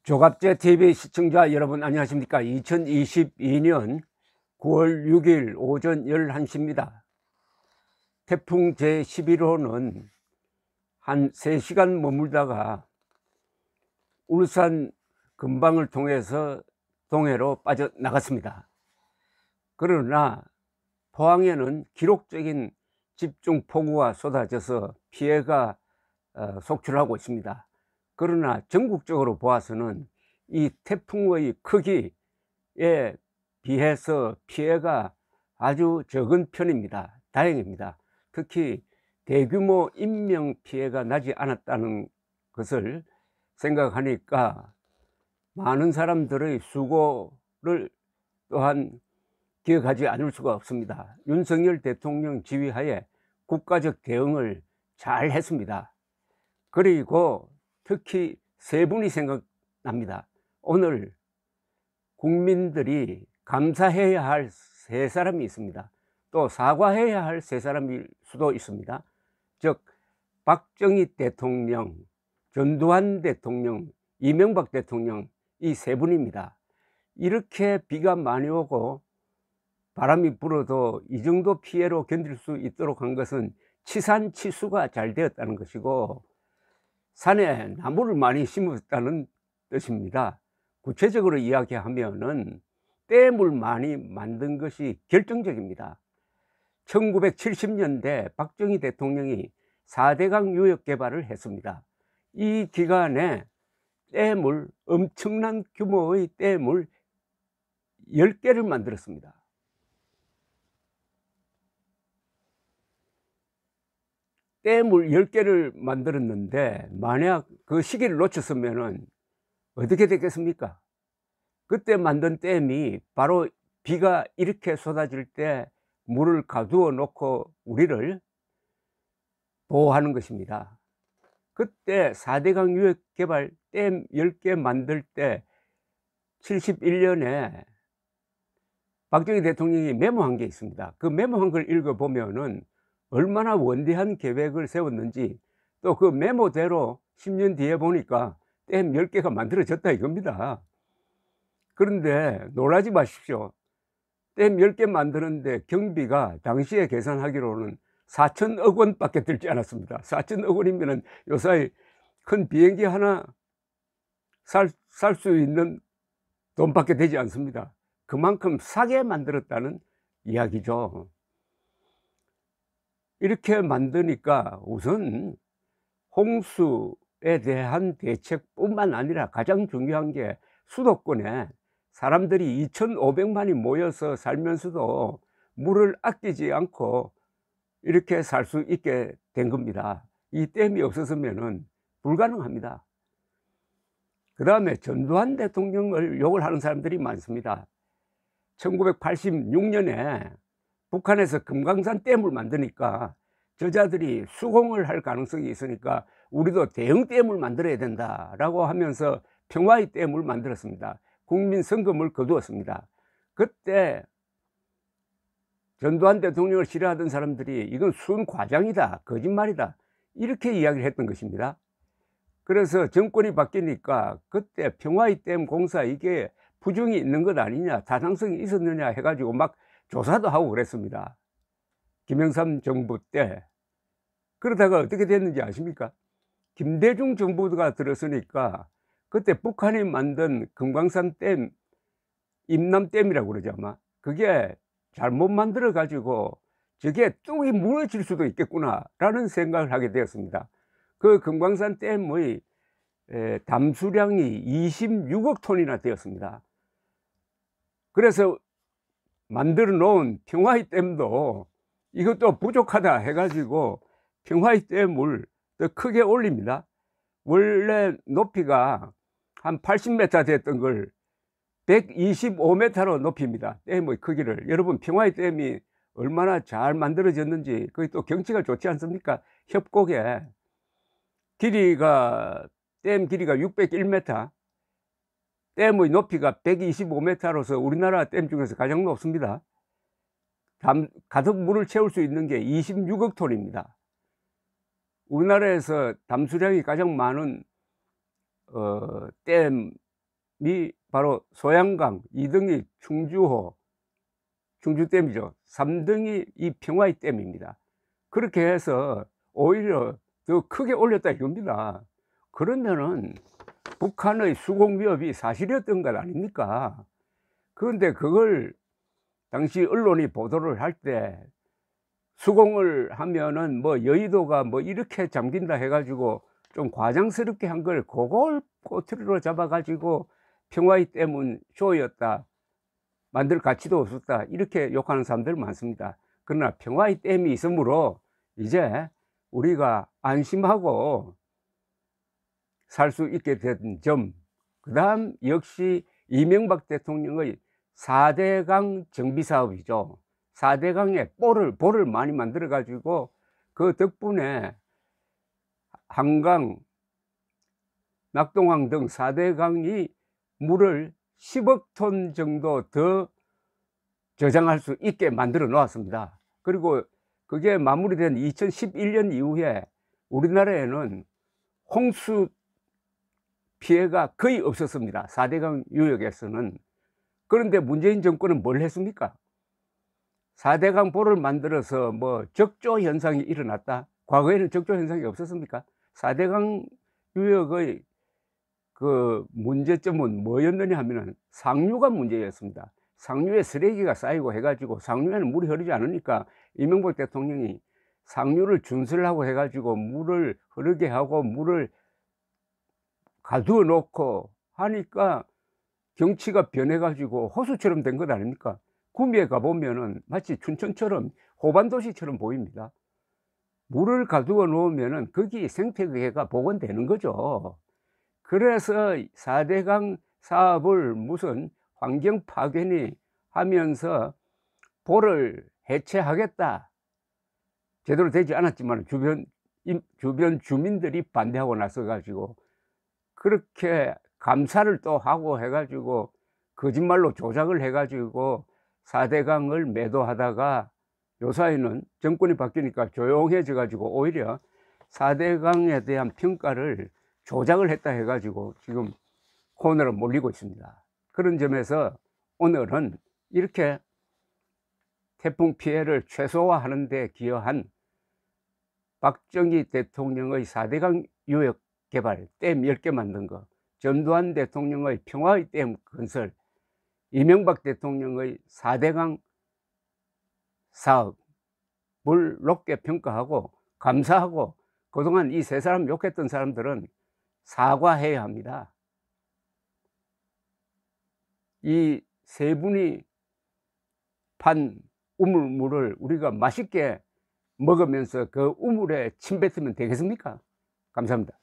조갑제 TV 시청자 여러분 안녕하십니까. 2022년 9월 6일 오전 11시입니다. 태풍 제11호는 한 3시간 머물다가 울산 근방을 통해서 동해로 빠져나갔습니다. 그러나 포항에는 기록적인 집중폭우가 쏟아져서 피해가 속출하고 있습니다. 그러나 전국적으로 보아서는 이 태풍의 크기에 비해서 피해가 아주 적은 편입니다. 다행입니다. 특히 대규모 인명 피해가 나지 않았다는 것을 생각하니까 많은 사람들의 수고를 또한 기억하지 않을 수가 없습니다. 윤석열 대통령 지휘하에 국가적 대응을 잘 했습니다. 그리고 특히 세 분이 생각납니다. 오늘 국민들이 감사해야 할 세 사람이 있습니다. 또 사과해야 할 세 사람일 수도 있습니다. 즉 박정희 대통령, 전두환 대통령, 이명박 대통령, 이 세 분입니다. 이렇게 비가 많이 오고 바람이 불어도 이 정도 피해로 견딜 수 있도록 한 것은 치산치수가 잘 되었다는 것이고 산에 나무를 많이 심었다는 뜻입니다. 구체적으로 이야기하면은 댐을 많이 만든 것이 결정적입니다. 1970년대 박정희 대통령이 4대강 유역 개발을 했습니다. 이 기간에 댐을, 엄청난 규모의 댐을 10개를 만들었습니다. 댐을 10개를 만들었는데 만약 그 시기를 놓쳤으면 어떻게 됐겠습니까? 그때 만든 댐이 바로 비가 이렇게 쏟아질 때 물을 가두어 놓고 우리를 보호하는 것입니다. 그때 4대강 유역개발 댐 10개 만들 때 71년에 박정희 대통령이 메모한 게 있습니다. 그 메모한 걸 읽어보면은 얼마나 원대한 계획을 세웠는지, 또 그 메모대로 10년 뒤에 보니까 댐 10개가 만들어졌다 이겁니다. 그런데 놀라지 마십시오. 댐 10개 만드는데 경비가 당시에 계산하기로는 4천억 원밖에 들지 않았습니다. 4천억 원이면 요사이 큰 비행기 하나 살 수 있는 돈밖에 되지 않습니다. 그만큼 싸게 만들었다는 이야기죠. 이렇게 만드니까 우선 홍수에 대한 대책뿐만 아니라 가장 중요한 게 수도권에 사람들이 2,500만이 모여서 살면서도 물을 아끼지 않고 이렇게 살 수 있게 된 겁니다. 이 댐이 없었으면 불가능합니다. 그 다음에 전두환 대통령을 욕을 하는 사람들이 많습니다. 1986년에 북한에서 금강산 댐을 만드니까 저자들이 수공을 할 가능성이 있으니까 우리도 대형 댐을 만들어야 된다라고 하면서 평화의 댐을 만들었습니다. 국민 성금을 거두었습니다. 그때 전두환 대통령을 싫어하던 사람들이 이건 순 과장이다, 거짓말이다, 이렇게 이야기를 했던 것입니다. 그래서 정권이 바뀌니까 그때 평화의 댐 공사 이게 부정이 있는 것 아니냐, 타당성이 있었느냐 해가지고 막 조사도 하고 그랬습니다. 김영삼 정부 때. 그러다가 어떻게 됐는지 아십니까? 김대중 정부가 들었으니까 그때 북한이 만든 금강산 댐, 임남댐이라고 그러죠 아마. 그게 잘못 만들어 가지고 저게 뚝이 무너질 수도 있겠구나 라는 생각을 하게 되었습니다. 그 금강산 댐의 담수량이 26억 톤이나 되었습니다. 그래서 만들어 놓은 평화의 댐도 이것도 부족하다 해가지고 평화의 댐을 더 크게 올립니다. 원래 높이가 한 80m 됐던 걸 125m로 높입니다. 댐의 크기를. 여러분 평화의 댐이 얼마나 잘 만들어졌는지, 그게 또 경치가 좋지 않습니까? 협곡에 길이가, 댐 길이가 601m, 댐의 높이가 125m로서 우리나라 댐 중에서 가장 높습니다. 가득 물을 채울 수 있는 게 26억 톤입니다. 우리나라에서 담수량이 가장 많은 댐 바로 소양강, 2등이 충주호, 충주댐이죠. 3등이 이 평화의 댐입니다. 그렇게 해서 오히려 더 크게 올렸다 이겁니다. 그러면은 북한의 수공 위협이 사실이었던 것 아닙니까? 그런데 그걸 당시 언론이 보도를 할 때 수공을 하면은 뭐 여의도가 뭐 이렇게 잠긴다 해가지고 좀 과장스럽게 한 걸 그걸 꼬투리로 잡아가지고 평화의 댐은 쇼였다, 만들 가치도 없었다, 이렇게 욕하는 사람들 많습니다. 그러나 평화의 댐이 있으므로 이제 우리가 안심하고 살 수 있게 된 점, 그 다음 역시 이명박 대통령의 4대강 정비사업이죠. 4대강에 볼을 많이 만들어 가지고 그 덕분에 한강, 낙동강 등 4대강이 물을 10억 톤 정도 더 저장할 수 있게 만들어 놓았습니다. 그리고 그게 마무리된 2011년 이후에 우리나라에는 홍수 피해가 거의 없었습니다. 4대강 유역에서는. 그런데 문재인 정권은 뭘 했습니까? 4대강 볼을 만들어서 뭐 적조 현상이 일어났다? 과거에는 적조 현상이 없었습니까? 4대강 유역의 그 문제점은 뭐였느냐 하면은 상류가 문제였습니다. 상류에 쓰레기가 쌓이고 해가지고, 상류에는 물이 흐르지 않으니까 이명박 대통령이 상류를 준설하고 해가지고 물을 흐르게 하고 물을 가두어 놓고 하니까 경치가 변해가지고 호수처럼 된 것 아닙니까? 구미에 가보면은 마치 춘천처럼 호반도시처럼 보입니다. 물을 가두어 놓으면은 거기 생태계가 복원되는 거죠. 그래서 4대강 사업을 무슨 환경 파괴니 하면서 볼을 해체하겠다, 제대로 되지 않았지만 주변 주민들이 반대하고 나서 가지고 그렇게 감사를 또 하고 해가지고 거짓말로 조작을 해가지고 4대강을 매도하다가 요사이는 정권이 바뀌니까 조용해져 가지고 오히려 4대강에 대한 평가를 조작을 했다 해가지고 지금 코너로 몰리고 있습니다. 그런 점에서 오늘은 이렇게 태풍 피해를 최소화하는 데 기여한 박정희 대통령의 4대강 유역 개발, 댐 10개 만든 거, 전두환 대통령의 평화의 댐 건설, 이명박 대통령의 4대강 사업을 높게 평가하고 감사하고, 그동안 이 세 사람 욕했던 사람들은 사과해야 합니다. 이 세 분이 판 우물물을 우리가 맛있게 먹으면서 그 우물에 침 뱉으면 되겠습니까? 감사합니다.